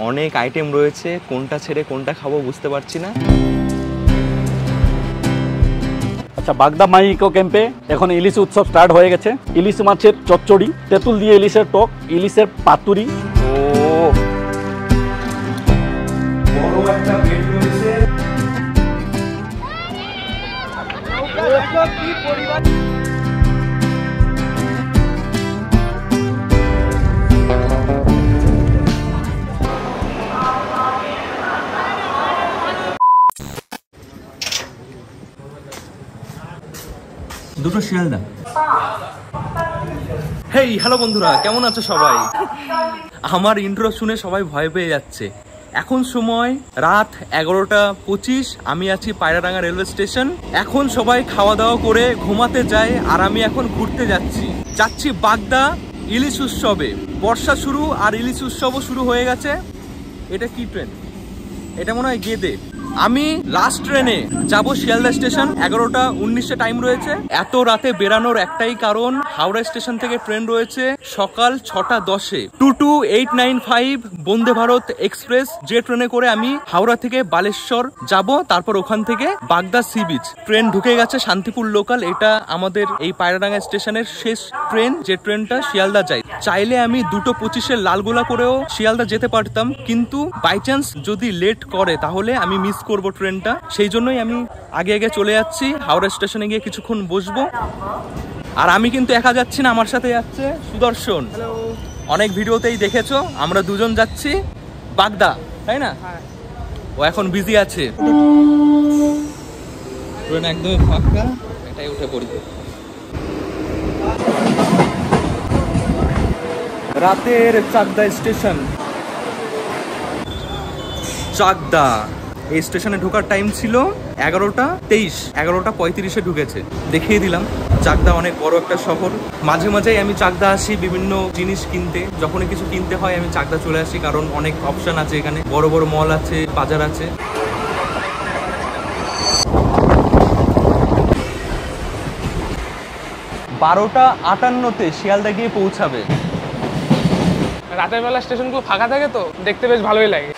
অনেক আইটেম রয়েছে, কোনটা ছেড়ে কোনটা খাবো বুঝতে পারছি না। আচ্ছা, বাগদা মাই ইকো ক্যাম্পে এখন ইলিশ উৎসব স্টার্ট হয়ে গেছে। ইলিশ মাছের চচ্চড়ি, তেঁতুল দিয়ে ইলিশের টক, ইলিশের পাতুরি। ও বড় একটা বেড রয়েছে। দুটো শিয়ালদা। হেই হ্যালো বন্ধুরা, কেমন আছো সবাই? আমার ইন্ট্রো শুনে সবাই ভয় পেয়ে যাচ্ছে। এখন সময় রাত 11:25, আমি আছি পায়রাডাঙ্গা রেলওয়ে স্টেশন। এখন সবাই খাওয়া দাওয়া করে ঘুমাতে যায়, আর আমি এখন ঘুরতে যাচ্ছি বাগদা ইলিশ উৎসবে। বর্ষা শুরু আর ইলিশ উৎসবও শুরু হয়ে গেছে। এটা কি ট্রেন? এটা মনে হয় গেদে। আমি লাস্ট ট্রেনে যাব শিয়ালদা স্টেশন। 11:19 টাইম রয়েছে। এত রাতে বেরানোর একটাই কারণ, হাওড়া স্টেশন থেকে ট্রেন রয়েছে সকাল 6:10-এ 22895 বন্দে ভারত এক্সপ্রেস, যে ট্রেনে করে আমি হাওড়া থেকে বালেশ্বর যাব, তারপর ওখান থেকে বাগদা সি বিচ। ট্রেন ঢুকে গেছে শান্তিপুর লোকাল। এটা আমাদের এই পায়রাডাঙ্গা স্টেশনের শেষ ট্রেন, যে ট্রেনটা শিয়ালদা যায়। চাইলে আমি 2:25-এর লালগোলা করেও শিয়ালদা যেতে পারতাম, কিন্তু বাই চান্স যদি লেট করে তাহলে আমি মিস করব ট্রেনটা। সেই জন্যই আমি আগে চলে যাচ্ছি। হাওড়া স্টেশনে গিয়ে কিছুক্ষণ বসবো। আর আমি কিন্তু একা যাচ্ছি না, আমার সাথে যাচ্ছে সুদর্শন। অনেক ভিডিওতেই দেখেছো, আমরা দুজন যাচ্ছি বাগদা, তাই না? ও এখন বিজি আছে। ট্রেন একদম ফাঁকা, এটাই উঠে পড়ি। রাতের চাকদা স্টেশন। চাকদা এই স্টেশনে ঢোকার টাইম ছিল 11:23, 11:35-এ ঢুকেছে। দেখিয়ে দিলাম। চাকদা অনেক বড় একটা শহর। মাঝে মাঝেই আমি চাকদা আসি বিভিন্ন জিনিস কিনতে। যখনই কিছু কিনতে হয় আমি চাকদা চলে আসি, কারণ অনেক অপশন আছে এখানে। বড় বড় মল আছে, বাজার আছে। বারোটা 58-তে শিয়ালদা গিয়ে পৌঁছাবে। রাতের বেলা স্টেশনগুলো ফাঁকা থাকে তো দেখতে বেশ ভালোই লাগে।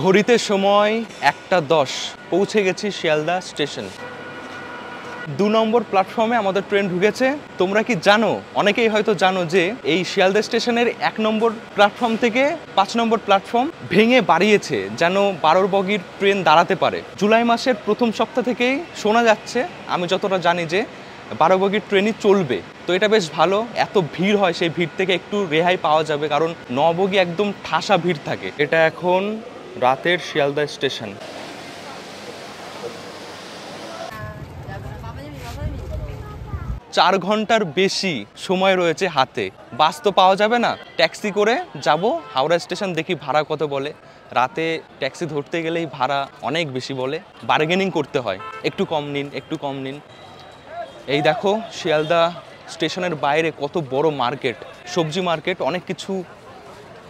ঘড়িতে সময় 1:10, পৌঁছে গেছি শিয়ালদা স্টেশন। 2 নম্বর প্ল্যাটফর্মে আমাদের ট্রেন ঢুকেছে। তোমরা কি জানো, অনেকেই হয়তো জানো যে এই শিয়ালদা স্টেশনের 1 নম্বর প্ল্যাটফর্ম থেকে 5 নম্বর প্ল্যাটফর্ম ভেঙে বাড়িয়েছে, যেন 12 বগির ট্রেন দাঁড়াতে পারে। জুলাই মাসের প্রথম সপ্তাহ থেকেই শোনা যাচ্ছে, আমি যতটা জানি, যে 12 বগির ট্রেনই চলবে। তো এটা বেশ ভালো। এত ভিড় হয়, সেই ভিড় থেকে একটু রেহাই পাওয়া যাবে, কারণ 9 বগি একদম ঠাসা ভিড় থাকে। এটা এখন রাতের শিয়ালদা স্টেশন। চার ঘন্টার বেশি সময় রয়েছে হাতে। বাস তো পাওয়া যাবে না, ট্যাক্সি করে যাব হাওড়া স্টেশন। দেখি ভাড়া কত বলে। রাতে ট্যাক্সি ধরতে গেলেই ভাড়া অনেক বেশি বলে, বার্গেনিং করতে হয়। একটু কম নিন, একটু কম নিন। এই দেখো শিয়ালদা স্টেশনের বাইরে কত বড় মার্কেট, সবজি মার্কেট, অনেক কিছু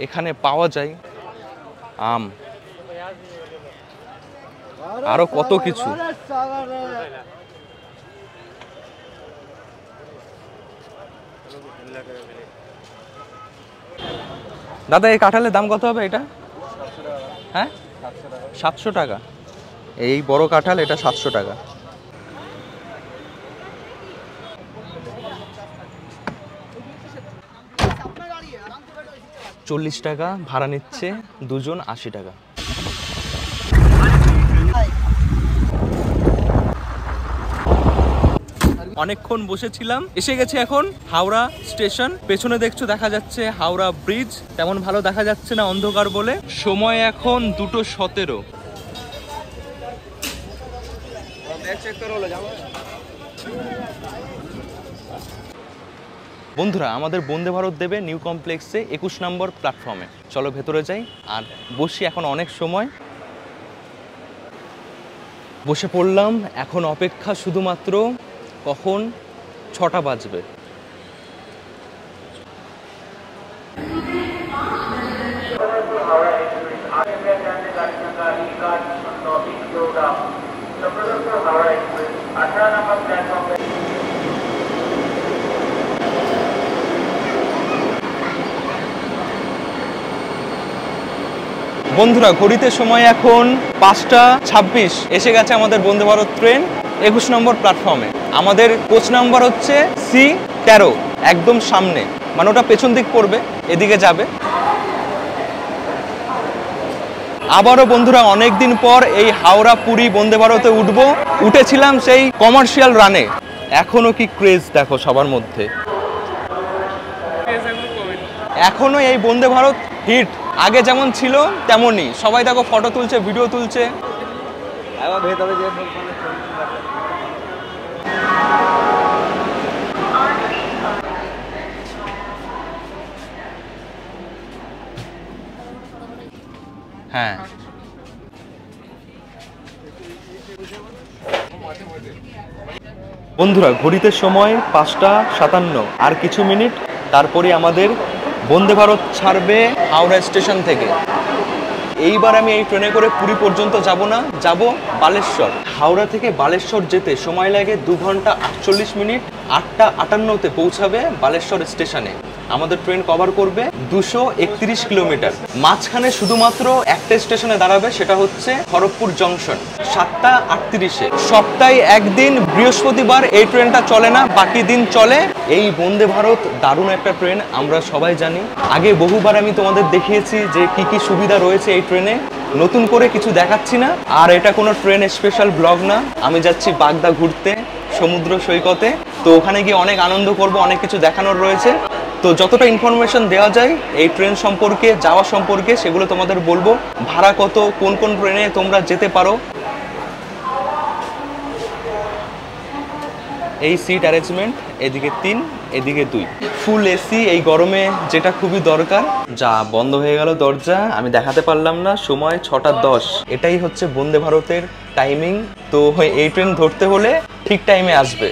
এখানে পাওয়া যায়। আম, আরো কত কিছু। দাদা এই কাঁঠালের দাম কত হবে এটা? হ্যাঁ, 700 টাকা। এই বড় কাঁঠাল, এটা 700 টাকা। $40 টাকা ভাড়া নিচ্ছে, দুজন 80 টাকা। অনেকক্ষণ বসেছিলাম, এসে গেছে এখন হাওড়া স্টেশন। পেছনে দেখছো, দেখা যাচ্ছে হাওড়া ব্রিজ। তেমন ভালো দেখা যাচ্ছে না অন্ধকার বলে। সময় এখন 2:17। বন্ধুরা, আমাদের বন্দে ভারত দেবে নিউ কমপ্লেক্সে 21 নম্বর প্ল্যাটফর্মে। চলো ভেতরে যাই আর বসি। এখন অনেক সময় বসে পড়লাম। এখন অপেক্ষা শুধুমাত্র কখন 6টা বাজবে। বন্ধুরা ঘড়িতে সময় এখন 5:26। এসে গেছে আমাদের বন্দে ভারত ট্রেন 21 নম্বর প্ল্যাটফর্মে। আমাদের কোচ নাম্বার হচ্ছে C13, একদম সামনে, মানে ওটা পেছন দিক পড়বে, এদিকে যাবে। আবারও বন্ধুরা অনেকদিন পর এই হাওড়া পুরী বন্দে ভারতে উঠবো। উঠেছিলাম সেই কমার্শিয়াল রানে, এখনো কি ক্রেজ দেখো সবার মধ্যে। এখনো এই বন্দে ভারত হিট, আগে যেমন ছিল তেমনই। সবাই দেখো ফটো তুলছে, ভিডিও তুলছে। হ্যাঁ, বন্ধুরা ঘড়িতে সময় 5:57, আর কিছু মিনিট তারপরে আমাদের বন্দে ভারত ছাড়বে হাওড়া স্টেশন থেকে। এইবার আমি এই ট্রেনে করে পুরী পর্যন্ত যাব না, যাব বালেশ্বর। হাওড়া থেকে বালেশ্বর যেতে সময় লাগে 2 ঘন্টা 48 মিনিট। 8:58-তে পৌঁছাবে বালেশ্বর স্টেশনে। আমাদের ট্রেন কভার করবে 231 কিলোমিটার। মাঝখানে শুধুমাত্র একটা স্টেশনে দাঁড়াবে, সেটা হচ্ছে খড়গপুর জংশন 7:38-এ। সপ্তাহে একদিন বৃহস্পতিবার এই ট্রেনটা চলে না, বাকি দিন চলে। এই বন্দে ভারত দারুণ একটা ট্রেন, আমরা সবাই জানি। আগে বহুবার আমি তোমাদের দেখিয়েছি যে কি কি সুবিধা রয়েছে এই ট্রেনে। নতুন করে কিছু দেখাচ্ছি না। আর এটা কোনো ট্রেন স্পেশাল ব্লগ না, আমি যাচ্ছি বাগদা ঘুরতে সমুদ্র সৈকতে। তো ওখানে গিয়ে অনেক আনন্দ করব, অনেক কিছু দেখানোর রয়েছে। তো যতটা ইনফরমেশন দেওয়া যায় এই ট্রেন সম্পর্কে, যাওয়া সম্পর্কে, সেগুলো তোমাদের বলবো। ভাড়া কত, কোন কোন ট্রেনে তোমরা যেতে পারো। এই সিট অ্যারেঞ্জমেন্ট, এদিকে 3, এদিকে 2, ফুল এসি এই গরমে, যেটা খুবই দরকার। যা বন্ধ হয়ে গেল দরজা, আমি দেখাতে পারলাম না। সময় 6:10। এটাই হচ্ছে বন্দে ভারতের টাইমিং। তো এই ট্রেন ধরতে হলে ঠিক টাইমে আসবে।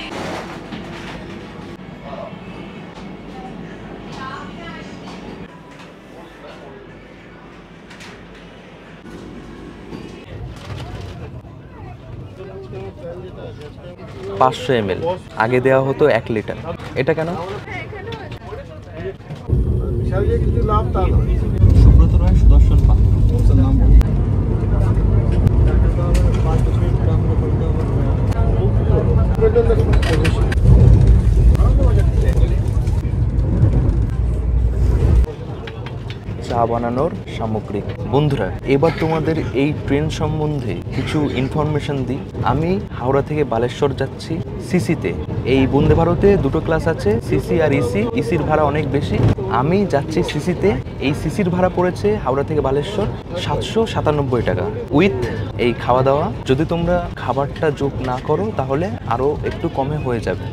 $500 ml, আগে দেওয়া হতো 1 লিটার। এটা কেন? সুব্রত রায়, সুদর্শন পাল। চা বানানোর সামগ্রী। বন্ধুরা এবার তোমাদের এই ট্রেন সম্বন্ধে কিছু ইনফরমেশন দিই। আমি হাওড়া থেকে বালেশ্বর যাচ্ছি সিসিতে। এই বন্দে ভারতে 2টো ক্লাস আছে, সিসি আর ইসি। ইসির ভাড়া অনেক বেশি, আমি যাচ্ছি সিসিতে। এই সিসির ভাড়া পড়েছে হাওড়া থেকে বালেশ্বর 797 টাকা, উইথ এই খাওয়া দাওয়া। যদি তোমরা খাবারটা যোগ না করো তাহলে আরও একটু কমে হয়ে যাবে।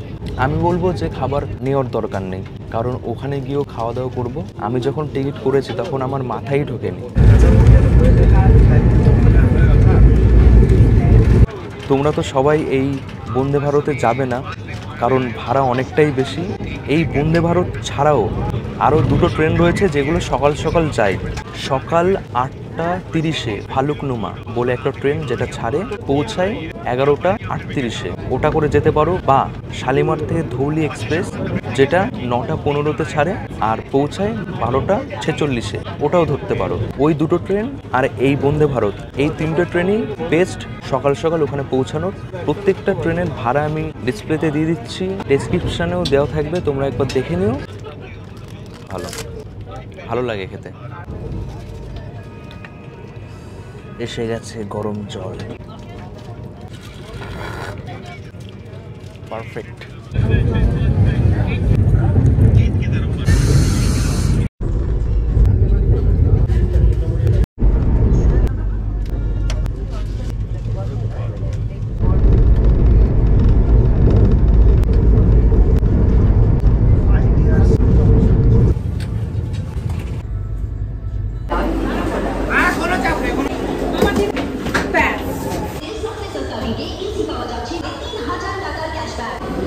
আমি বলবো যে খাবার নেওয়ার দরকার নেই, কারণ ওখানে গিয়েও খাওয়া দাওয়া করবো। আমি যখন টিকিট করেছি তখন আমার মাথায় ঢোকেনি। তোমরা তো সবাই এই বন্দে ভারতে যাবে না, কারণ ভাড়া অনেকটাই বেশি। এই বন্দে ভারত ছাড়াও আরও 2টো ট্রেন রয়েছে যেগুলো সকাল সকাল যায়। সকাল 8:30-এ ফালুকনুমা বলে একটা ট্রেন, যেটা ছাড়ে পৌঁছায় 11:38-এ। ওটা করে যেতে পারো। বা শালিমার থেকে ধৌলি এক্সপ্রেস, যেটা 9:15-তে ছাড়ে আর পৌঁছায় 12:46-এ, ওটাও ধরতে পারো। ওই 2টো ট্রেন আর এই বন্দে ভারত, এই 3টে ট্রেনই বেস্ট সকাল সকাল ওখানে পৌঁছানোর। প্রত্যেকটা ট্রেনের ভাড়া আমি ডিসপ্লেতে দিয়ে দিচ্ছি, ডেসক্রিপশানেও দেওয়া থাকবে, তোমরা একবার দেখে নিও। ভালো লাগে খেতে। এসে গেছে গরম জল, পারফেক্ট।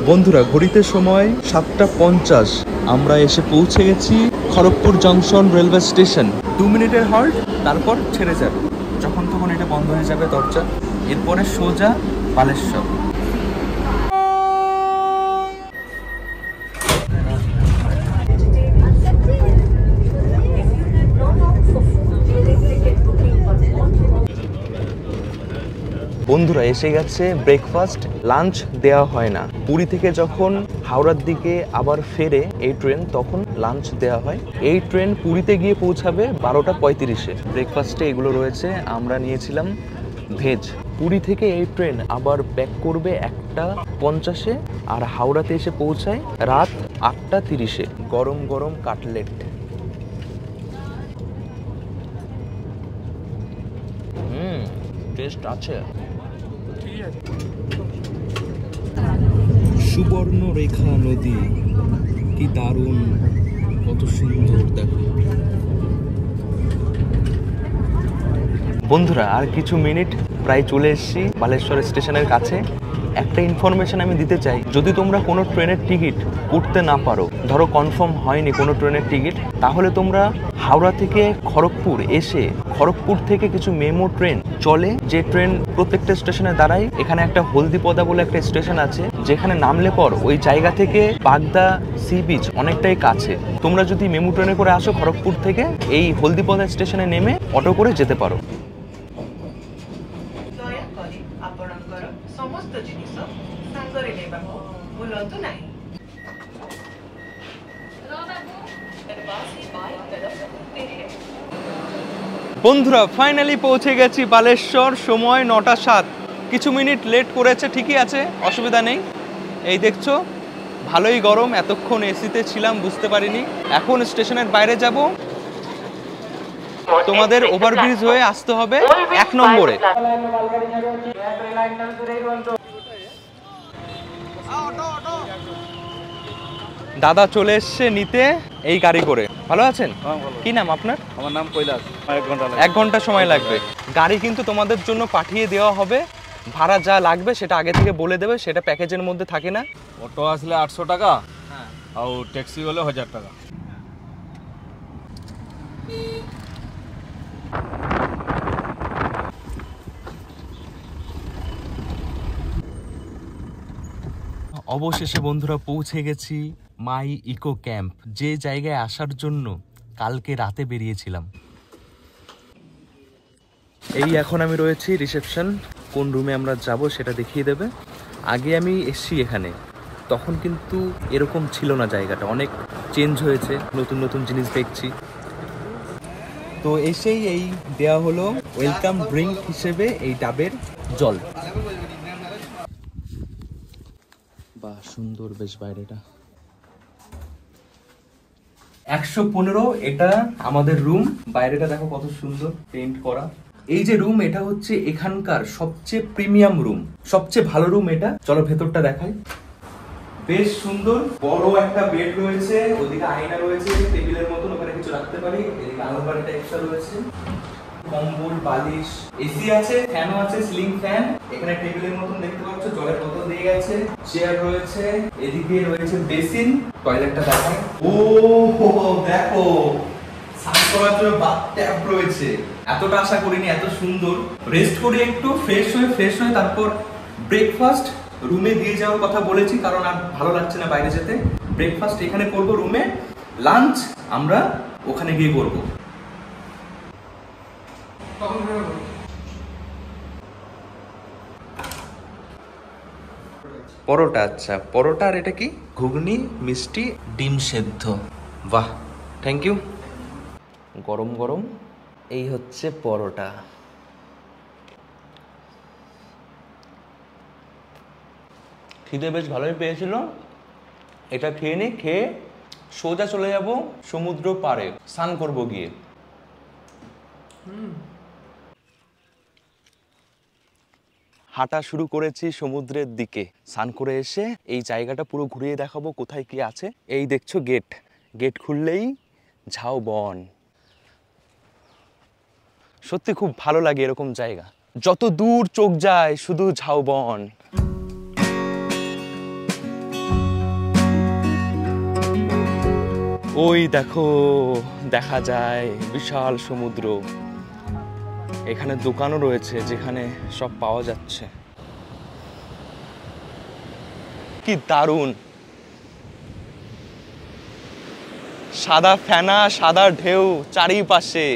বন্ধুরা ঘড়িতে সময় 7:50। আমরা এসে পৌঁছে গেছি খড়গপুর জংশন রেলওয়ে স্টেশন। 2 মিনিটের হল্ট, তারপর ছেড়ে যাবে। যখন তখন এটা বন্ধ হয়ে যাবে দরজা। এরপরে সোজা বালেশ্বর। বন্ধুরা এসে গেছে ব্রেকফাস্ট, লাঞ্চ দেওয়া হয় না। পুরী থেকে যখন হাওড়ার দিকে আবার ফেরে এই ট্রেন, তখন লাঞ্চ দেওয়া হয়। এই ট্রেন পুরীতে গিয়ে পৌঁছাবে 12টা 35-এ। ব্রেকফাস্টে এগুলো রয়েছে, আমরা নিয়েছিলাম ভেজ। পুরী থেকে এই ট্রেন আবার ব্যাক করবে 1টা 50-এ, আর হাওড়াতে এসে পৌঁছায় রাত 8টা 30-এ। গরম গরম কাটলেট। টেস্ট আছে। সুবর্ণরেখা নদী, কি দারুণ, কত সুন্দর দেখো। বন্ধুরা আর কিছু মিনিট, প্রায় চলে এসেছি বালেশ্বর স্টেশনের কাছে। একটা ইনফরমেশন আমি দিতে চাই, যদি তোমরা কোনো ট্রেনের টিকিট করতে না পারো, ধরো কনফার্ম হয়নি কোনো ট্রেনের টিকিট, তাহলে তোমরা হাওড়া থেকে খড়গপুর এসে, খড়গপুর থেকে কিছু মেমো ট্রেন চলে, যে ট্রেন প্রত্যেকটা স্টেশনে দাঁড়ায়। এখানে একটা হলদিপদা বলে একটা স্টেশন আছে, যেখানে নামলে পর ওই জায়গা থেকে বাগদা সি বিচ অনেকটাই কাছে। তোমরা যদি মেমো ট্রেনে করে আসো খড়গপুর থেকে, এই হলদিপদা স্টেশনে নেমে অটো করে যেতে পারো। বন্ধুরা ফাইনালি পৌঁছে গেছি বালেশ্বর। সময় 9টা 7, কিছু মিনিট লেট করেছে, ঠিকই আছে, অসুবিধা নেই। এই দেখছো ভালোই গরম, এতক্ষণ এসিতে ছিলাম বুঝতে পারিনি। এখন স্টেশনের বাইরে যাব, তোমাদের ওভারব্রিজ হয়ে আসতে হবে 1 নম্বরে। দাদা চলে এসছে নিতে এই গাড়ি করে। ভালো আছেন? কি নাম আপনার? আমার নাম কৈলাস। 1 ঘন্টা সময় লাগবে। গাড়ি কিন্তু তোমাদের জন্য পাঠিয়ে দেওয়া হবে। ভাড়া যা লাগবে সেটা আগে থেকে বলে দেবে, সেটা প্যাকেজের মধ্যে থাকে না। অটো আসলে 800 টাকা, আর ট্যাক্সি হলে 1000 টাকা। অবশেষে বন্ধুরা পৌঁছে গেছি মাই ইকো ক্যাম্প, যে জায়গায় আসার জন্য কালকে রাতে বেরিয়েছিলাম। এই এখন আমি রয়েছি রিসেপশন, কোন রুমে আমরা যাব সেটা দেখিয়ে দেবে। আগে আমি এসছি এখানে, তখন কিন্তু এরকম ছিল না, জায়গাটা অনেক চেঞ্জ হয়েছে, নতুন নতুন জিনিস দেখছি। তো এসেই এই দেয়া হলো ওয়েলকাম ড্রিঙ্ক হিসেবে এই ডাবের জল। বাহ সুন্দর বেশ বাইরেটা। 115 এটা আমাদের রুম। বাইরেটা দেখো কত সুন্দর পেইন্ট করা। এই যে রুম, এটা হচ্ছে এখানকার সবচেয়ে প্রিমিয়াম রুম, সবচেয়ে ভালো রুম এটা। চলো ভেতরটা দেখাই। বেশ সুন্দর, বড় একটা বেড রয়েছে, ওদিকে আয়না রয়েছে, টেবিলের মতন, ওখানে কিছু রাখতে পারি। এদিকে আলমারিটা এক্সট্রা রয়েছে, কম্বল, বালিশ, এসি আছে, ফ্যানও আছে, সিলিং ফ্যান। এখানে টেবিলের মতন দেখতে পাচ্ছ, জলের বোতল দিয়ে গেছে, চেয়ার রয়েছে, এদিকে রয়েছে বেসিন। টয়লেটটা দেখাই। ও দেখো, স্নান করার জন্য বাথট্যাব রয়েছে। এতটা আশা করিনি এত সুন্দর। রেস্ট করি একটু, ফ্রেশ হয়ে তারপর ব্রেকফাস্ট রুমে দিয়ে যাওয়ার কথা বলেছি, কারণ আর ভালো লাগছে না বাইরে যেতে। ব্রেকফাস্ট এখানে করবো রুমে, লাঞ্চ আমরা ওখানে গিয়ে করবো। পরোটা, আচ্ছা পরোটা। আর এটা কি? ঘুগনি, মিষ্টি, ডিম সেদ্ধ। বাহ, থ্যাংক ইউ। গরম গরম এই হচ্ছে পরোটা। খিদে বেশ ভালোই পেয়েছিল, এটা খেয়ে নি, খেয়ে সোজা চলে যাব সমুদ্র পাড়ে, স্নান করবো গিয়ে। হাঁটা শুরু করেছি সমুদ্রের দিকে। স্নান করে এসে এই জায়গাটা পুরো ঘুরিয়ে দেখাবো কোথায় কি আছে। এই দেখছো গেট, গেট খুললেই ঝাউবন। সত্যি খুব ভালো লাগে এরকম জায়গা, যত দূর চোখ যায় শুধু ঝাউবন। ওই দেখো দেখা যায় বিশাল সমুদ্র। এখানে দোকানও রয়েছে যেখানে সব পাওয়া যাচ্ছে। কি দারুণ, সাদা ফেনা, সাদা ঢেউ চারিপাশে।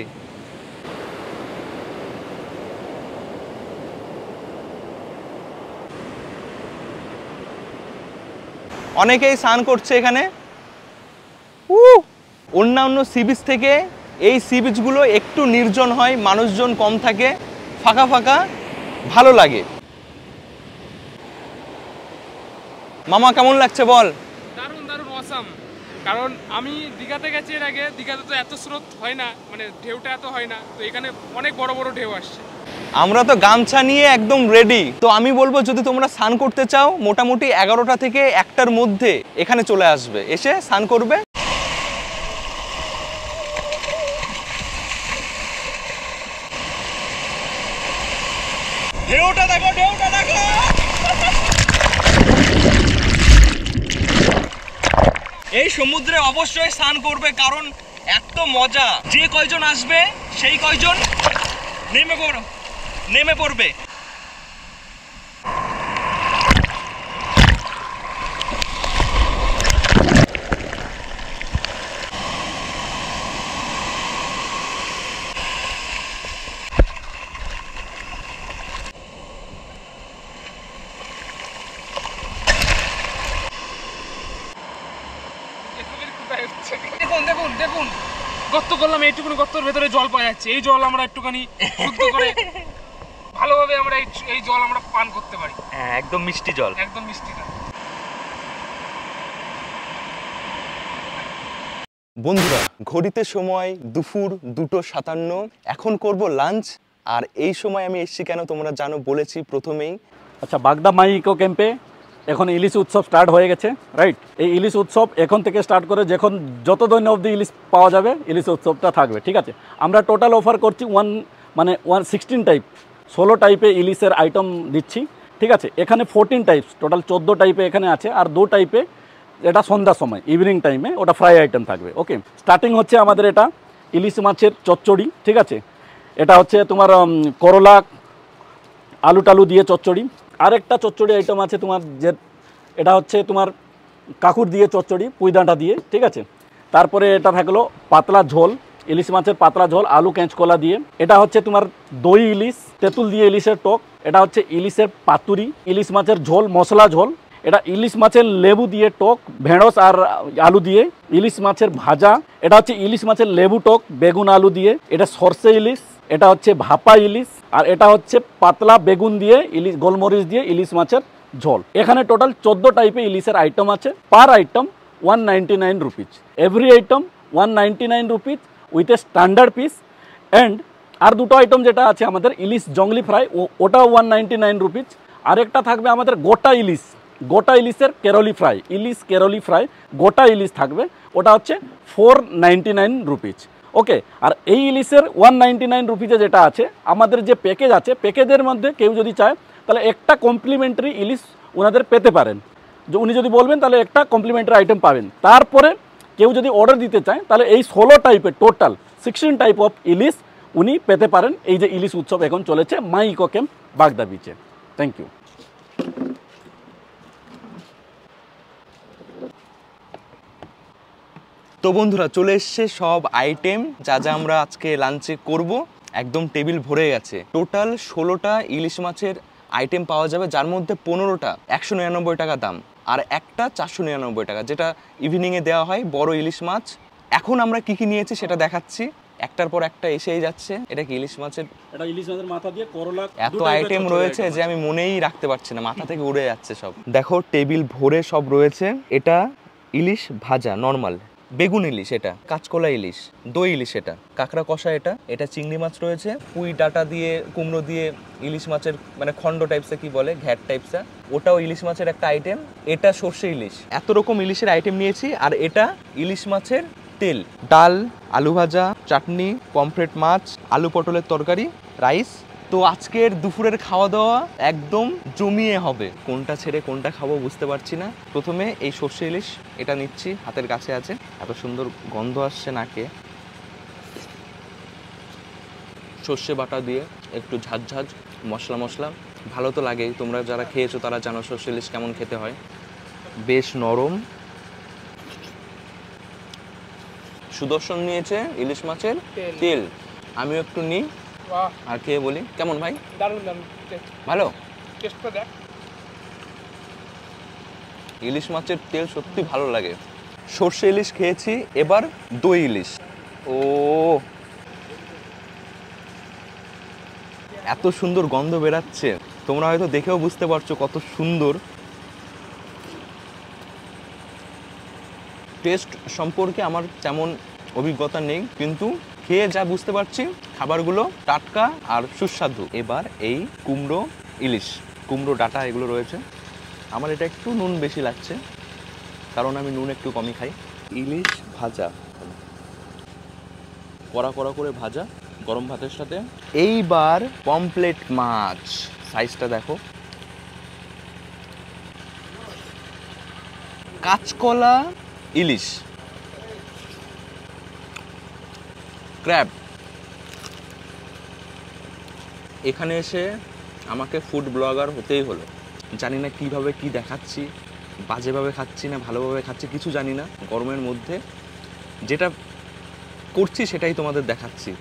অনেকেই স্নান করছে এখানে। অন্যান্য সি বিচ থেকে এই সি বিচগুলো একটু নির্জন হয়, মানুষজন কম থাকে, ফাঁকা ফাঁকা, ভালো লাগে। মামা কেমন লাগছে বল? দারুণ দারুণ অসাম। কারণ আমি দীঘাতে গেছি এর আগে, দীঘাতে তো এত স্রোত হয় না, মানে ঢেউটা এত হয় না, তো এখানে অনেক বড় বড় ঢেউ আসছে। আমরা তো গামছা নিয়ে একদম রেডি। তো আমি বলবো যদি তোমরা স্নান করতে চাও মোটামুটি 11টা থেকে 1টার মধ্যে এখানে চলে আসবে, এসে স্নান করবে। ঢেউটা দেখো, ঢেউটা দেখো। এই সমুদ্রে অবশ্যই স্নান করবে, কারণ এত মজা। যে কয়জন আসবে সেই কয়জন নেমে পড়বে। দেখুন দেখুন দেখুন, গর্ত করলাম, এইটুকুনি গর্তের ভেতরে জল পাওয়া যাচ্ছে। এই জল আমরা একটুখানি শুদ্ধ করে ভালোভাবে আমরা এই জল আমরা পান করতে পারি। হ্যাঁ, একদম মিষ্টি জল, একদম মিষ্টি জল। বন্ধুরা ঘড়িতে সময় দুপুর 2:57, এখন করব লাঞ্চ। আর এই সময় আমি এসেছি কেন তোমরা জানো, বলেছি প্রথমেই। আচ্ছা, বাগদা মাই ইকো ক্যাম্পে এখন ইলিশ উৎসব স্টার্ট হয়ে গেছে, রাইট? এই ইলিশ উৎসব এখন থেকে স্টার্ট করে যখন যত দিন অবধি ইলিশ পাওয়া যাবে ইলিশ উৎসবটা থাকবে, ঠিক আছে? আমরা টোটাল অফার করছি 116 টাইপ, 16 টাইপে ইলিশের আইটেম দিচ্ছি, ঠিক আছে? এখানে 14 টাইপস, টোটাল 14 টাইপে এখানে আছে। আর 2 টাইপে এটা সন্ধ্যার সময়, ইভিনিং টাইমে ওটা ফ্রাই আইটেম থাকবে। ওকে, স্টার্টিং হচ্ছে আমাদের এটা ইলিশ মাছের চচ্চড়ি, ঠিক আছে? এটা হচ্ছে তোমার করলা আলু টালু দিয়ে চচ্চড়ি। আরেকটা চচ্চড়ি আইটেম আছে তোমার, যে এটা হচ্ছে তোমার কাকুর দিয়ে চচ্চড়ি, পুঁইডাঁটা দিয়ে, ঠিক আছে? তারপরে এটা থাকলো পাতলা ঝোল, ইলিশ মাছের পাতলা ঝোল আলু কাঁচকলা দিয়ে। এটা হচ্ছে তোমার দই ইলিশ, তেঁতুল দিয়ে ইলিশের টক। এটা হচ্ছে ইলিশের পাতুরি, ইলিশ মাছের ঝোল, মশলা ঝোল। এটা ইলিশ মাছের লেবু দিয়ে টক, ঢেঁড়স আর আলু দিয়ে। ইলিশ মাছের ভাজা, এটা হচ্ছে ইলিশ মাছের লেবু টক বেগুন আলু দিয়ে। এটা সর্ষে ইলিশ, এটা হচ্ছে ভাপা ইলিশ। আর এটা হচ্ছে পাতলা বেগুন দিয়ে ইলিশ, গোলমরিচ দিয়ে ইলিশ মাছের ঝোল। এখানে টোটাল 14 টাইপে ইলিশের আইটেম আছে। Per item 199 rupees, every item 199 rupees with a standard piece. And আর দুটো আইটেম যেটা আছে আমাদের ইলিশ জংলি ফ্রাই, ওটা 199 রুপিজ। আরেকটা থাকবে আমাদের গোটা ইলিশ, গোটা ইলিশের কেরলি ফ্রাই, ইলিশ কেরলি ফ্রাই গোটা ইলিশ থাকবে, ওটা হচ্ছে 499 রুপিজ। ওকে, আর এই ইলিশের 199 রুপিজে যেটা আছে আমাদের যে প্যাকেজ আছে, প্যাকেজের মধ্যে কেউ যদি চায় তাহলে একটা কমপ্লিমেন্টারি ইলিশ ওনাদের পেতে পারেন। যে উনি যদি বলবেন তাহলে একটা কমপ্লিমেন্টারি আইটেম পাবেন। তারপরে কেউ যদি অর্ডার দিতে চায় তাহলে এই 16 টাইপের টোটাল 16 টাইপ অফ ইলিশ উনি পেতে পারেন। এই যে ইলিশ উৎসব এখন চলেছে মাই ইকো ক্যাম্প বাগদা বিচে। Thank you. তো বন্ধুরা চলে এসছে সব আইটেম যা যা আমরা আজকে লাঞ্চে করব। একদম টেবিল ভরে গেছে। টোটাল 16টা ইলিশ মাছের আইটেম পাওয়া যাবে, যার মধ্যে 15টা 199 টাকা দাম, আর একটা 499 টাকা, যেটা ইভিনিংয়ে দেওয়া হয় বড় ইলিশ মাছ। এখন আমরা কি কি নিয়েছি সেটা দেখাচ্ছি, একটার পর একটা এসেই যাচ্ছে। এটা কি ইলিশ মাছের, এটা ইলিশ মাছের মাথা দিয়ে করলা, এত আইটেম রয়েছে যে আমি মনেই রাখতে পারছি না, মাথা থেকে উড়ে যাচ্ছে সব। দেখো টেবিল ভরে সব রয়েছে। এটা ইলিশ ভাজা নর্মাল, বেগুন ইলিশ, এটা কাঁচকলা ইলিশ, দই ইলিশ, এটা কাঁকড়া কষা, এটা চিংড়ি মাছ রয়েছে, পুঁই ডাটা দিয়ে কুমড়ো দিয়ে ইলিশ মাছের মানে খন্ড টাইপসে কি বলে, ঘ্যাট টাইপসে, ওটাও ইলিশ মাছের একটা আইটেম। এটা সর্ষে ইলিশ। এত রকম ইলিশের আইটেম নিয়েছি। আর এটা ইলিশ মাছের তেল, ডাল, আলু ভাজা, চাটনি, পমফ্রেট মাছ, আলু পটলের তরকারি, রাইস। তো আজকের দুপুরের খাওয়া দাওয়া একদম জমিয়ে হবে, কোনটা ছেড়ে কোনটা খাবো বুঝতে পারছি না। প্রথমে এই সর্ষে ইলিশ এটা নিচ্ছি, হাতের কাছে আছে, এত সুন্দর গন্ধ আসছে নাকে। সর্ষে বাটা দিয়ে একটু ঝাঁঝ ঝাঁঝ মশলা মশলা, ভালো তো লাগেই। তোমরা যারা খেয়েছো তারা জানো সর্ষে ইলিশ কেমন খেতে হয়। বেশ নরম। সুদর্শন নিয়েছে ইলিশ মাছের তেল, আমিও একটু নিই আর খেয়ে বলি কেমন ভাই। দারুণ দারুণ, ভালো টেস্ট করে দেখ। ইলিশ মাছের তেল সত্যি ভালো লাগে। সর্ষে ইলিশ খেয়েছি, এবার দই ইলিশ। ও এত সুন্দর গন্ধ বেরাচ্ছে, তোমরা হয়তো দেখেও বুঝতে পারছো কত সুন্দর। টেস্ট সম্পর্কে আমার তেমন অভিজ্ঞতা নেই, কিন্তু খেয়ে যা বুঝতে পারছি খাবারগুলো টাটকা আর সুস্বাদু। এবার এই কুমড়ো ইলিশ, কুমড়ো ডাঁটা এগুলো রয়েছে। আমার এটা একটু নুন বেশি লাগছে, কারণ আমি নুন একটু কমই খাই। ইলিশ ভাজা, কড়া কড়া করে ভাজা গরম ভাতের সাথে। এইবার পমফ্লেট মাছ, সাইজটা দেখো। কাঁচকলা ইলিশ, ক্র্যাব। এখানে এসে আমাকে ফুড ব্লগার হতেই হলো। জানি না কিভাবে কি দেখাচ্ছি, বাজেভাবে খাচ্ছি না ভালোভাবে খাচ্ছি কিছু জানি না। গরমের মধ্যে যেটা করছি সেটাই তোমাদের দেখাচ্ছি।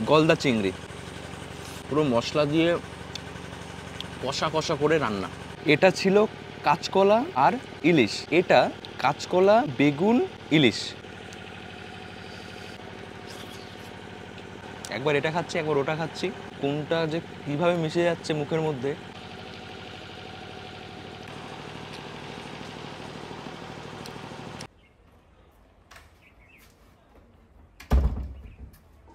গলদা চিংড়ি পুরো মশলা দিয়ে কষা কষা করে রান্না। এটা ছিল কাঁচকলা আর ইলিশ, এটা কাঁচকলা বেগুন ইলিশ। একবার এটা খাচ্ছি একবার ওটা খাচ্ছি, কোনটা যে কিভাবে মিশে যাচ্ছে মুখের মধ্যে।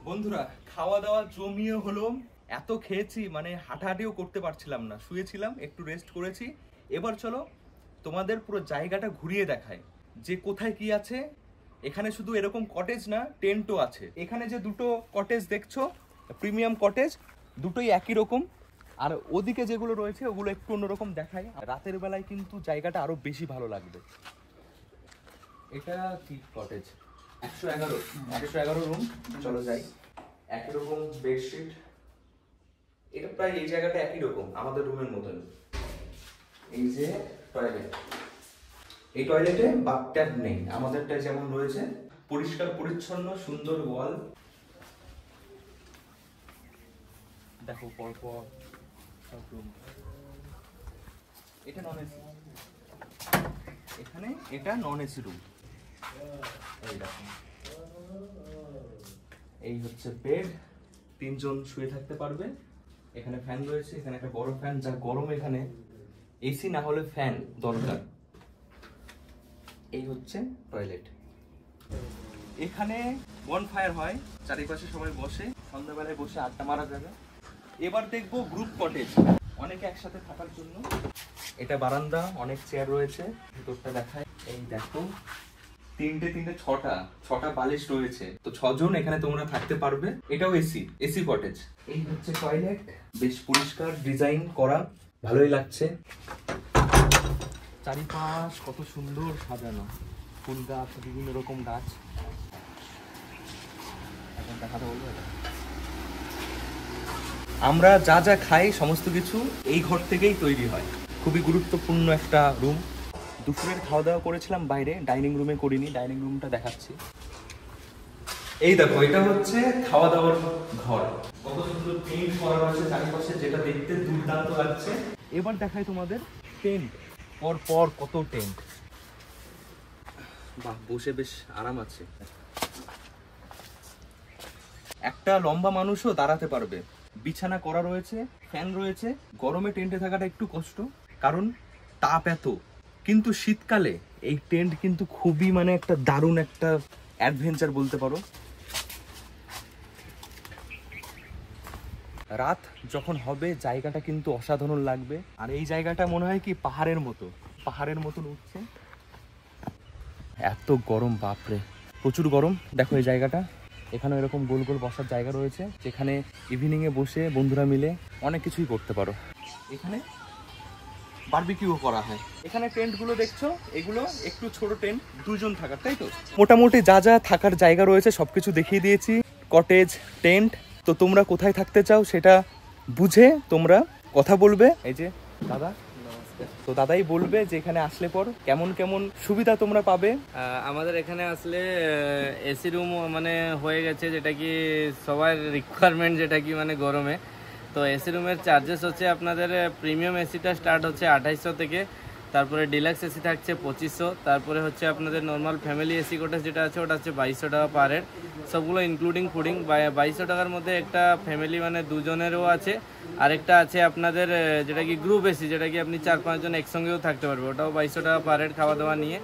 বন্ধুরা খাওয়া দাওয়া জমিয়ে হলো, এত খেয়েছি মানে হাঁটাহাঁটিও করতে পারছিলাম না, শুয়েছিলাম, একটু রেস্ট করেছি। এবার চলো তোমাদের পুরো জায়গাটা ঘুরিয়ে দেখায় যে কোথায় কি আছে। এখানে শুধু এরকম কটেজ না, টেন্টও আছে। এখানে যে দুটো কটেজ দেখছো প্রিমিয়াম কটেজ, দুটোই একই রকম। আর ওদিকে যেগুলো রয়েছে ওগুলো একটু অন্যরকম দেখায়। রাতের বেলায় কিন্তু জায়গাটা আরো বেশি ভালো লাগবে। এটা কি কটেজ? 111 রুম। চলো যাই। একই রকম বেডশিট, এটা প্রায় এই জায়গাটা একই রকম আমাদের রুমের মতন। এই যে টয়লেট, এই টয়লেটে বাথট্যাব নেই, আমাদেরটাই যেমন রয়েছে। পরিষ্কার পরিচ্ছন্ন সুন্দর ওয়াল, দেখো পরপর সব রুম। এটা নন এসি, এখানে এটা নন এসি রুম। এই দেখো, এই হচ্ছে বেড, 3 জন শুয়ে থাকতে পারবে। এখানে ফ্যান রয়েছে, এখানে একটা বড় ফ্যান, যা গরম এখানে এসি না হলে ফ্যান দরকার। এই হচ্ছে টয়লেট। এখানে বনফায়ার হয়, চারিপাশে সবাই বসে, সন্ধ্যাবেলায় বসে আড্ডা মারা যাবে। এবার দেখবো গ্রুপ কটেজ, অনেকে একসাথে থাকার জন্য। এটা বারান্দা, অনেক চেয়ার রয়েছে, ভিতরটা দেখায়। এই দেখো 3টে 6টা বালিশ রয়েছে, তো 6 জন এখানে তোমরা থাকতে পারবে। এটাও এসি কটেজ। এই হচ্ছে টয়লেট, বেশ পরিষ্কার ডিজাইন করা, ভালোই লাগছে। চারিপাশ কত সুন্দর সাজানো, ফুল গাছ, বিভিন্ন রকম গাছ। এখন দেখাতে বলবো। আমরা যা যা খাই সমস্ত কিছু এই ঘর থেকেই তৈরি হয়। খুবই গুরুত্বপূর্ণ একটা রুম। দুপুরের খাওয়া দাওয়া করেছিলাম বাইরে, ডাইনিং রুমে করিনি, ডাইনিং রুমটা দেখাচ্ছি। এই দেখো, এটা হচ্ছে খাওয়া দাওয়ার ঘর। কত সুন্দর পেইন্ট করা রয়েছে চারিপাশে, যেটা দেখতে দুর্দান্ত লাগছে। এবার দেখাই তোমাদের টেন্ট, পর কত টেন্ট। বাহ, বসে বেশ আরাম আছে। একটা লম্বা মানুষও দাঁড়াতে পারবে। বিছানা করা রয়েছে, ফ্যান রয়েছে। গরমে টেন্টে থাকাটা একটু কষ্ট, কারণ তাপ এত। কিন্তু শীতকালে এই টেন্ট কিন্তু খুবই মানে একটা দারুণ একটা অ্যাডভেঞ্চার বলতে পারো। রাত যখন হবে জায়গাটা কিন্তু অসাধারণ লাগবে। আর এই জায়গাটা মনে হয় কি পাহাড়ের মতন উঠছে। এত গরম, বাপরে প্রচুর গরম। দেখো এই জায়গাটা, এখানে এরকম গোল গোল বসার জায়গা রয়েছে, যেখানে ইভিনিংয়ে বসে বন্ধুরা মিলে অনেক কিছুই করতে পারো। এখানে বারবিকিউ করা হয়। এখানে টেন্টগুলো দেখছো, এগুলো একটু ছোট টেন্ট, 2 জন থাকার, তাই তো? মোটামুটি যা যা থাকার জায়গা রয়েছে সবকিছু দেখিয়ে দিয়েছি, কটেজ, টেন্ট। তো তোমরা কোথায় থাকতে চাও সেটা বুঝে তোমরা কথা বলবে। এই যে দাদা, তো দাদাই বলবে যে এখানে আসলে পর কেমন কেমন সুবিধা তোমরা পাবে। আমাদের এখানে আসলে এসি রুম মানে হয়ে গেছে, যেটা কি সবার রিকোয়ারমেন্ট, যেটা কি মানে গরমে। তো এসি রুমের চার্জেস হচ্ছে আপনাদের প্রিমিয়াম এসিটা স্টার্ট হচ্ছে 2800 থেকে, তারপরে ডিলাক্স এসি থাকছে 2500, তারপরে হচ্ছে আপনাদের নর্মাল ফ্যামিলি এসি কোটেজ যেটা আছে ওটা হচ্ছে 2200 টাকা পার হেড, সবগুলো ইনক্লুডিং ফুডিং। 2200 টাকার মধ্যে একটা ফ্যামিলি মানে 2 জনেরও আছে, আরেকটা আছে আপনাদের যেটা কি গ্রুপ এসি, যেটা কি আপনি 4-5 জন একসঙ্গেও থাকতে পারবে, ওটাও 2200 টাকা পার হেড খাওয়া দাওয়া নিয়ে।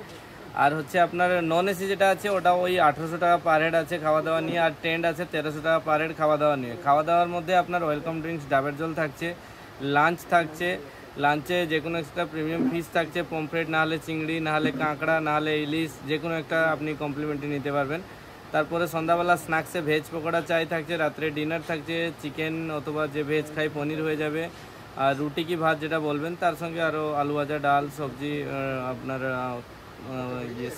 আর হচ্ছে আপনার নন এসি যেটা আছে ওটাও ওই 1800 টাকা পার হেড আছে খাওয়া দাওয়া নিয়ে। আর টেন্ট আছে 1300 টাকা পার হেড খাওয়া দাওয়া নিয়ে। খাওয়া দাওয়ার মধ্যে আপনার ওয়েলকাম ড্রিঙ্কস, ডাবের জল থাকছে, লাঞ্চ থাকছে, লাঞ্চে যে কোনো একটা প্রিমিয়াম ফিশ থাকছে, পমফ্রেট না হলে চিংড়ি, না হলে কাঁকড়া, না হলে ইলিশ, যে কোনো একটা আপনি কমপ্লিমেন্টারি নিতে পারবেন। তারপরে সন্ধ্যাবেলা স্ন্যাক্সে ভেজ পকোড়া চাই থাকছে, রাত্রে ডিনার থাকছে চিকেন অথবা যে ভেজ খাই পনির হয়ে যাবে, আর রুটি কি ভাত যেটা বলবেন, তার সঙ্গে আরও আলু ভাজা, ডাল, সবজি, আপনার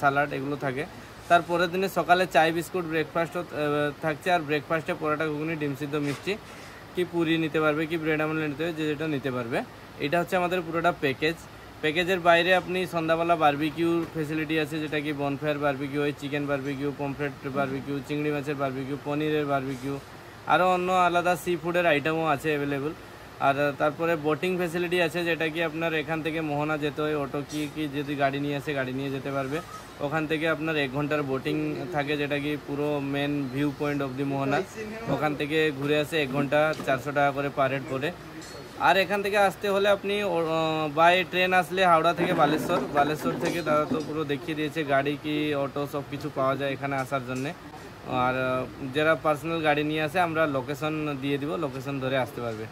সালাড এগুলো থাকে। তারপরের দিনে সকালে চাই বিস্কুট ব্রেকফাস্টও থাকছে, আর ব্রেকফাস্টে পরোটা, ঘুগনি, ডিম সিদ্ধ, মিষ্টি, কি পুরি নিতে পারবে, কি ব্রেড আমলেট নিতে হবে, যে যেটা নিতে পারবে। এটা হচ্ছে আমাদের পুরোটা প্যাকেজ। প্যাকেজের বাইরে আপনি সন্ধ্যাবেলা বারবিকিউর ফেসিলিটি আছে, যেটা কি বনফায়ার বারবিকিউ হয়, চিকেন বারবিকিউ, পমফ্রেট বারবিকিউ, চিংড়ি মাছের বারবিকিউ, পনিরের বারবিকিউ, আরও অন্য আলাদা সি ফুডের আইটেমও আছে অ্যাভেলেবল। আর তারপরে বোটিং ফেসিলিটি আছে, যেটা কি আপনার এখান থেকে মোহনা যেতে হয়, অটো কি যদি গাড়ি নিয়ে আসে গাড়ি নিয়ে যেতে পারবে। ওখান থেকে আপনার 1 ঘন্টার বোটিং থাকে, যেটা কি পুরো main view point of the মোহনা, ওখান থেকে ঘুরে আসে 1 ঘন্টা, 400 টাকা করে পার হেড পড়ে। আর এখান থেকে আসতে হলে আপনি বাই ট্রেন আসলে হাওড়া থেকে বালেশ্বর থেকে দাদা তো পুরো দেখিয়ে দিয়েছে গাড়ি কি অটো সব কিছু পাওয়া যায় এখানে আসার জন্যে। আর যারা পার্সোনাল গাড়ি নিয়ে আসে আমরা লোকেশন দিয়ে দিব, লোকেশন ধরে আসতে পারবে।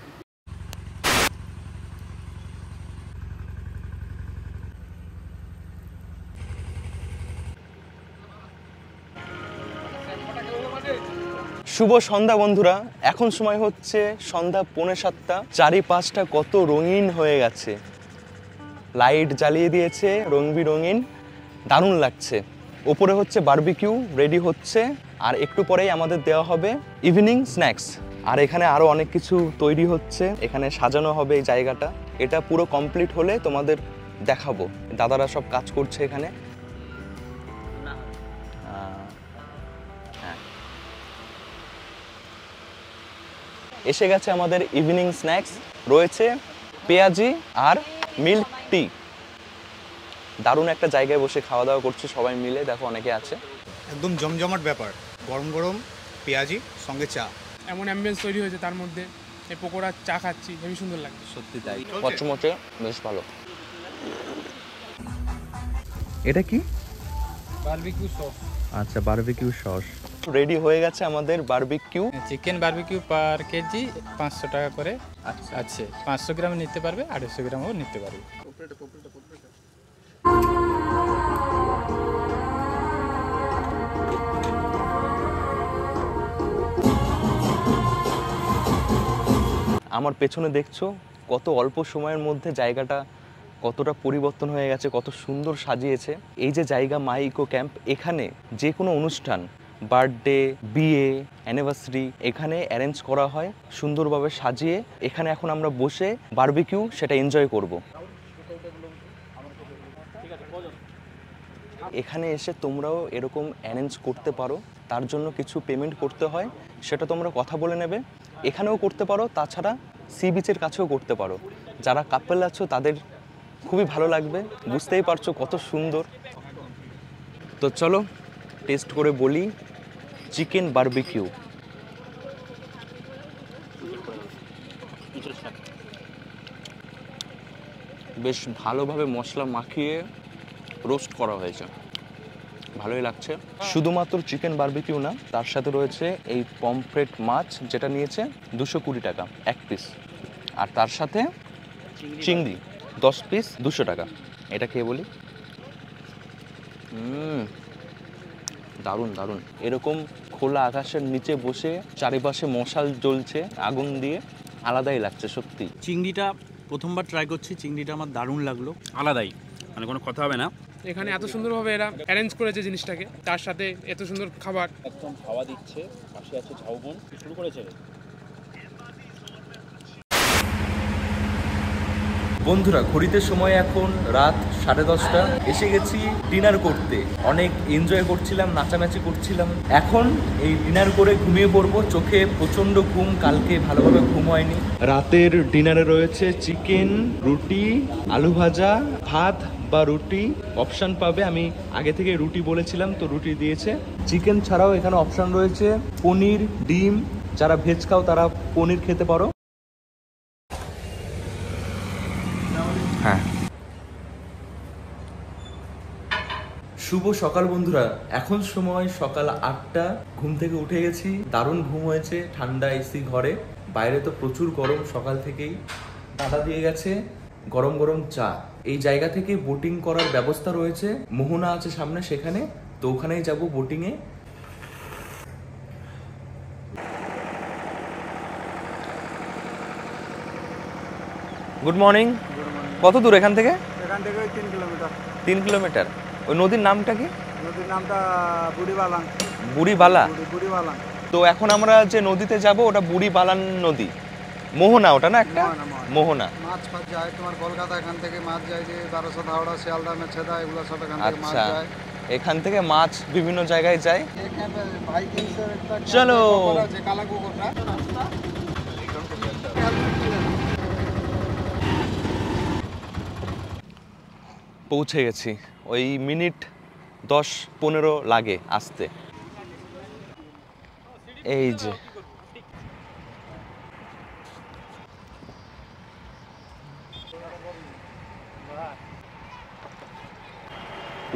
শুভ সন্ধ্যা বন্ধুরা, এখন সময় হচ্ছে সন্ধ্যা 6:45। চারিপাশটা কত রঙিন হয়ে গেছে, লাইট জ্বালিয়ে দিয়েছে রং বেরঙিন, দারুণ লাগছে। ওপরে হচ্ছে বারবিকিউ রেডি হচ্ছে, আর একটু পরেই আমাদের দেওয়া হবে ইভিনিং স্ন্যাক্স। আর এখানে আরও অনেক কিছু তৈরি হচ্ছে, এখানে সাজানো হবে এই জায়গাটা। এটা পুরো কমপ্লিট হলে তোমাদের দেখাবো। দাদারা সব কাজ করছে এখানে। এসে গেছে আমাদের ইভিনিং স্ন্যাক্স, রয়েছে পেঁয়াজি আর মিল্ক টি। দারুণ একটা জায়গায় বসে খাওয়া দাওয়া করছে সবাই মিলে, দেখো অনেকে আছে। একদম জমজমাট ব্যাপার, গরম গরম পেঁয়াজি সঙ্গে চা, এমন অ্যাম্বিয়েন্স তৈরি হয়েছে, তার মধ্যে এই পকোড়া চা খাচ্ছি, হেবি সুন্দর লাগছে। সত্যি তাই, কচমচে বেশ ভালো। এটা কি? Barbecue sauce. আচ্ছা, বারবিকিউ সস রেডি হয়ে গেছে আমাদের। বারবিকিউ চিকেন বারবিকিউ পার কেজি 500 টাকা করে আছে। 500 গ্রাম নিতে পারবে, 250 গ্রামও নিতে পারবে। আমার পেছনে দেখছো কত অল্প সময়ের মধ্যে জায়গাটা কতটা পরিবর্তন হয়ে গেছে, কত সুন্দর সাজিয়েছে। এই যে জায়গা মাই ইকো ক্যাম্প, এখানে যে কোনো অনুষ্ঠান, বার্থডে, বিয়ে, অ্যানিভার্সারি এখানে অ্যারেঞ্জ করা হয় সুন্দরভাবে সাজিয়ে। এখানে এখন আমরা বসে বারবিকিউ সেটা এনজয় করব। এখানে এসে তোমরাও এরকম অ্যারেঞ্জ করতে পারো, তার জন্য কিছু পেমেন্ট করতে হয়, সেটা তোমরা কথা বলে নেবে। এখানেও করতে পারো, তাছাড়া সি বিচের কাছেও করতে পারো। যারা কাপল আছো তাদের খুবই ভালো লাগবে, বুঝতেই পারছো কত সুন্দর। তো চলো টেস্ট করে বলি চিকেন বারবিকিউ। বেশ ভালোভাবে মশলা মাখিয়ে রোস্ট করা হয়েছে, ভালোই লাগছে। শুধুমাত্র চিকেন বারবিকিউ না, তার সাথে রয়েছে এই পমফ্রেট মাছ, যেটা নিয়েছে 220 টাকা 1 পিস, আর তার সাথে চিংড়ি 10 পিস 200 টাকা। এটা খেয়ে বলি, দারুণ দারুণ। এরকম খোলা আকাশের নিচে বসে চারিপাশে মশাল জ্বলছে আগুন দিয়ে, আলাদাই লাগছে সত্যি। চিংড়িটা প্রথমবার ট্রাই করছি, চিংড়িটা আমার দারুণ লাগলো, আলাদাই, মানে কোনো কথা হবে না। এখানে এত সুন্দরভাবে এরা অ্যারেঞ্জ করেছে জিনিসটাকে, তার সাথে এত সুন্দর খাবার। একদম খাওয়া দিচ্ছে, পাশে আছে ঝাউবন, শুরু করেছে। বন্ধুরা ঘড়িতে সময় এখন রাত 10:30, এসে গেছি ডিনার করতে। অনেক এনজয় করছিলাম, নাচানাচি করছিলাম। এখন এই ডিনার করে ঘুমিয়ে পড়বো, চোখে প্রচন্ড ঘুম, কালকে ভালোভাবে ঘুম হয়নি। রাতের ডিনারে রয়েছে চিকেন, রুটি, আলু ভাজা, ভাত বা রুটি অপশান পাবে। আমি আগে থেকে রুটি বলেছিলাম, তো রুটি দিয়েছে। চিকেন ছাড়াও এখানে অপশান রয়েছে পনির, ডিম। যারা ভেজ খাও তারা পনির খেতে পারো। হ্যাঁ, শুভ সকাল বন্ধুরা। এখন সময় সকাল 8টা। ঘুম থেকে উঠে গেছি, দারুণ ঘুম হয়েছে, ঠান্ডা এসি ঘরে। বাইরে তো প্রচুর গরম সকাল থেকেই। দাদা দিয়ে গেছে গরম গরম চা। এই জায়গা থেকে বোটিং করার ব্যবস্থা রয়েছে, মোহনা আছে সামনে, সেখানে তো ওখানেই যাব বোটিংয়ে। Good morning. কত দূর এখান থেকে? এখান থেকে 3 কিলোমিটার। 3 কিলোমিটার। ওই নদীর নামটা কি? নদীর নামটা বুড়িবালাং। বুড়িবালা। বুড়িবালাং। তো এখন আমরা যে নদীতে যাব ওটা বুড়িবালান নদী, মোহনা ওটা না একটা? মোহনা। মাছ ফাছ যায় তোমার কলকাতা, এখান থেকে মাছ যায় যে বারাসত, হাওড়া, শিয়ালদা, মেছেদা, এগুলো সব এখান থেকে মাছ আচ্ছা, যায়। এখান থেকে মাছ বিভিন্ন জায়গায় যায়। এখানে ভাইকিংসের একটা চলো। আছে কালা কুকুরটা। পৌঁছে গেছি। ওই মিনিট 10-15 লাগে আসতে। এই যে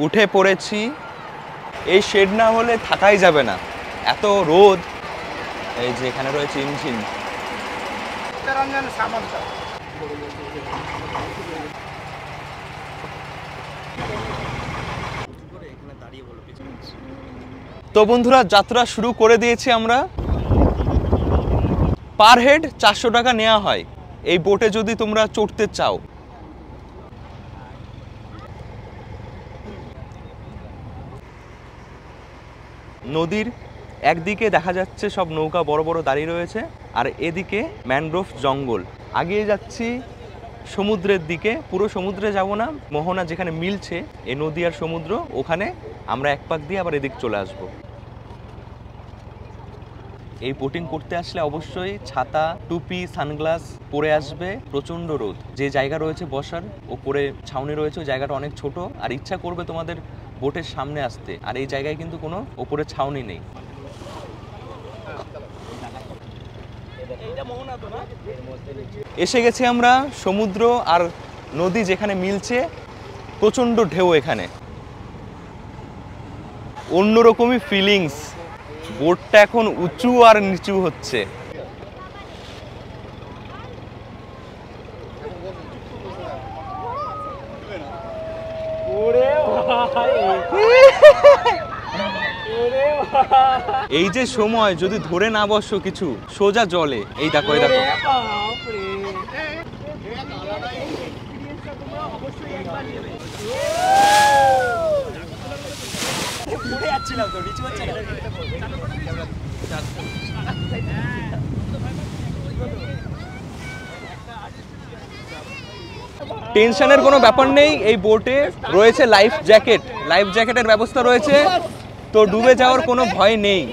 উঠে পড়েছি। এই শেড না হলে থাকাই যাবে না, এত রোদ। এই যে এখানে রয়েছে ইঞ্জিন। তো বন্ধুরা যাত্রা শুরু করে দিয়েছি আমরা। পার হেড 400 টাকা নেওয়া হয় এই বোটে যদি তোমরা চড়তে চাও। নদীর একদিকে দেখা যাচ্ছে সব নৌকা বড় বড় দাঁড়িয়ে রয়েছে, আর এদিকে ম্যানগ্রোভ জঙ্গল। আগিয়ে যাচ্ছি সমুদ্রের দিকে। পুরো সমুদ্রে যাব না, মোহনা যেখানে মিলছে এই নদী আর সমুদ্র, ওখানে আমরা এক পাক দিয়ে আবার এদিক চলে আসব। এই বোটিং করতে আসলে অবশ্যই ছাতা, টুপি, সানগ্লাস পরে আসবে। প্রচন্ড রোদ। যে জায়গা রয়েছে বসার, ওপরে ছাউনি রয়েছে, ওই জায়গাটা অনেক ছোট, আর ইচ্ছা করবে তোমাদের বোটের সামনে আসতে। আর এই জায়গায় কিন্তু কোনো ওপরে ছাউনি নেই। এসে গেছি আমরা সমুদ্র আর নদী যেখানে মিলছে। প্রচন্ড ঢেউ এখানে, অন্যরকমই ফিলিংস। বোটটা এখন উঁচু আর নিচু হচ্ছে। এই যে সময় যদি ধরে না বসো কিছু, সোজা জলে। এই দেখো, এই দেখো। টেনশনের কোনো ব্যাপার নেই। এই বোটে রয়েছে লাইফ জ্যাকেট, লাইফ জ্যাকেটের ব্যবস্থা রয়েছে, তো ডুবে যাওয়ার কোনো ভয় নেই।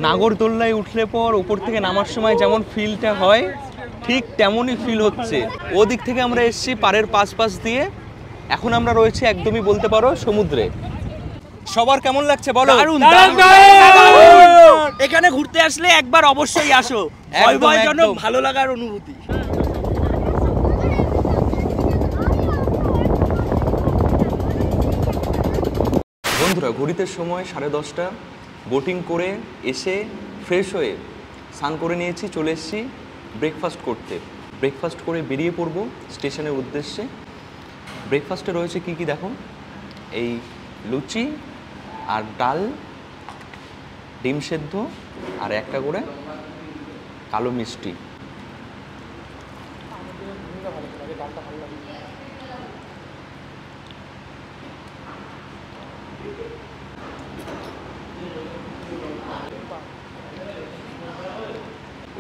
নাগরদোল্লায় উঠলে পর উপর থেকে নামার সময় যেমন ফিলটা হয়, ঠিক তেমনই ফিল হচ্ছে। ওদিক থেকে আমরা এসেছি পাড়ের পাশ দিয়ে। এখন আমরা রয়েছি একদমই বলতে পারো সমুদ্রে। সবার কেমন লাগছে বলো? এখানে ঘুরতে আসলে একবার অবশ্যই আসো, ভয়জনক ভালো লাগার অনুভূতি। বন্ধুরা ঘড়িতে সময় 10:30। বোটিং করে এসে ফ্রেশ হয়ে স্নান করে নিয়েছি, চলে এসেছি ব্রেকফাস্ট করতে। ব্রেকফাস্ট করে বেরিয়ে পড়ব স্টেশনের উদ্দেশ্যে। ব্রেকফাস্টে রয়েছে কি কি দেখো, এই লুচি, আর ডাল, ডিম সেদ্ধ আর একটা করে কালো মিষ্টি।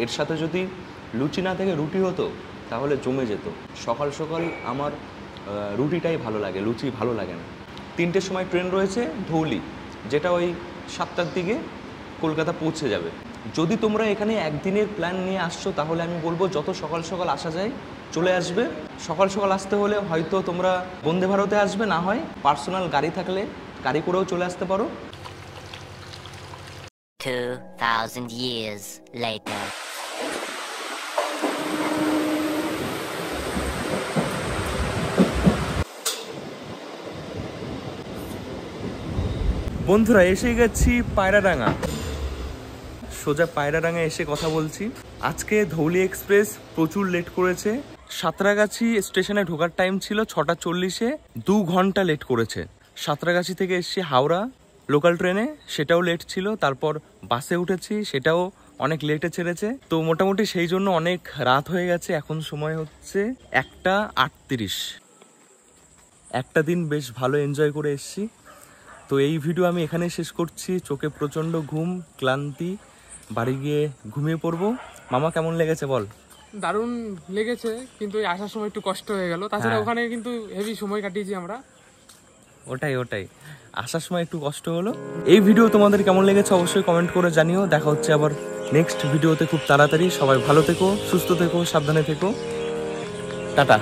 এর সাথে যদি লুচি না থেকে রুটি হতো তাহলে জমে যেত। সকাল সকাল আমার রুটিটাই ভালো লাগে, লুচি ভালো লাগে না। 3টের সময় ট্রেন রয়েছে ধৌলি, যেটা ওই 7টার দিকে কলকাতা পৌঁছে যাবে। যদি তোমরা এখানে একদিনের প্ল্যান নিয়ে আসছো তাহলে আমি বলবো যত সকাল সকাল আসা যায় চলে আসবে। সকাল সকাল আসতে হলে হয়তো তোমরা বন্দে ভারতে আসবে, না হয় পার্সোনাল গাড়ি থাকলে গাড়ি করেও চলে আসতে পারো। 2000 years later. বন্ধুরা এসে গেছি পায়রাডাঙ্গা। সোজা পায়রাডাঙ্গা এসে কথা বলছি। আজকে ধৌলি এক্সপ্রেস প্রচুর লেট করেছে। সাঁতরাগাছি স্টেশনে ঢোকার টাইম ছিল 6টা 40-এ, 2 ঘন্টা লেট করেছে। সাঁতরাগাছি থেকে এসেছি হাওড়া লোকাল ট্রেনে, সেটাও লেট ছিল। তারপর বাসে উঠেছি, সেটাও অনেক লেটে ছেড়েছে। তো মোটামুটি সেই জন্য অনেক রাত হয়ে গেছে। এখন সময় হচ্ছে 1:38। একটা দিন বেশ ভালো এনজয় করে এসেছি। তো এই ভিডিও আমি এখানে শেষ করছি। চোখে প্রচণ্ড ঘুম, ক্লান্তি, বাড়ি গিয়ে ঘুমিয়ে পড়বো। মামা কেমন লেগেছে বল? দারুণ লেগেছে, কিন্তু এই আসার সময় একটু কষ্ট হয়ে গেল। তাছাড়া ওখানে কিন্তু হেভি সময় কাটিয়েছি আমরা। ওটাই আসার সময় একটু কষ্ট হলো। এই ভিডিও তোমাদের কেমন লেগেছে অবশ্যই কমেন্ট করে জানিও। দেখা হচ্ছে আবার নেক্সট ভিডিওতে খুব তাড়াতাড়ি। সবাই ভালো থেকো, সুস্থ থেকো, সাবধানে থেকো। টাটা।